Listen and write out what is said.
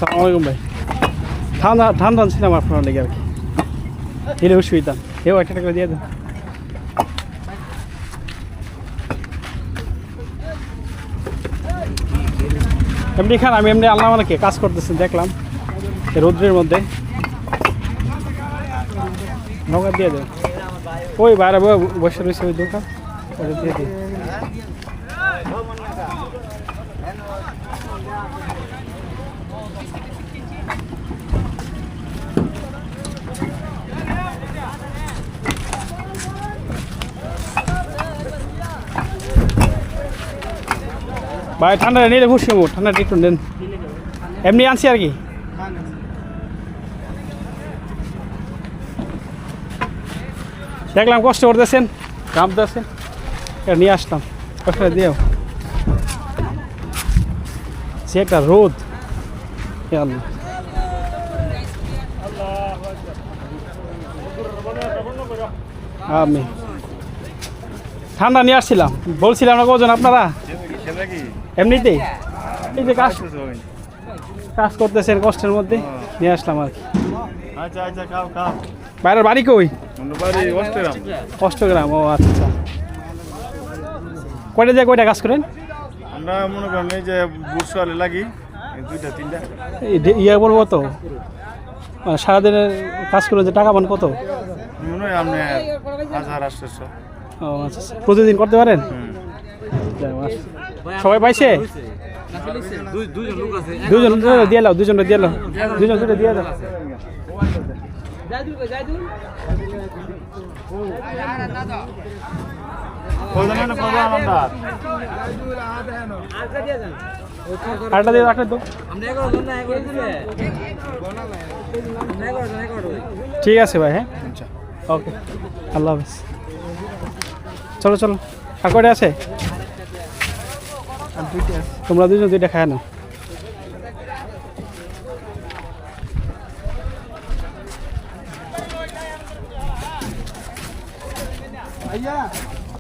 আসসালামু আলাইকুম ভাই। ঠান্ডা ঠান্ডা ছিলাম আপনার লেগে আর কি, এলে অসুবিধা। এও একটা করে দিয়ে দেন। এমনি খান, আমি এমনি আল্লাহ আমাকে কাজ করতেছেন দেখলাম রৌদ্রের মধ্যে। নৌকা দিয়ে দেন, ওই বাইরে বসে রয়েছে ওই দোকান, ওটা দিয়ে দিই। ভাই ঠান্ডা নিলে খুশি হবো, ঠান্ডাটা একটু নেন। এমনি আনছি আর কি। দেখলাম কষ্ট করতেছেন, কাঁপতেছেন, এটা নিয়ে আসলাম। কষ্ট দিও, সে একটা রোদ। আমি ঠান্ডা নিয়ে আসছিলাম, বলছিলাম না কজন আপনারা এমনিতেই এই যে কাজ করতেছেন কষ্টের মধ্যে, নিয়ে আসলাম আর কি। বাইরের বাড়ি কই? অষ্টগ্রাম। ও আচ্ছা, কয়টা দিয়ে কয়টা কাজ করেন? আমরা মনে করেন এই যে বুটসওয়ালে লাগি 2টা 3টা। ইয়ে বলবো তো, সারাদিনের কাজ করে যে টাকা পান কত? মনে হয় আপনি 1800। ও আচ্ছা, প্রতিদিন করতে পারেন? সবাই পাইছে? দুজন দিয়ে দাও, দুজনটা দিয়ে দাও, দুজন দুটো দিয়ে দাও। আটটা দিয়ে রাখলে তো ঠিক আছে ভাই। হ্যাঁ ওকে, আল্লাহ হাফিজ। চলো চলো, আর কয়টা আছে? তোমরা দুজন দুইটা খায় না।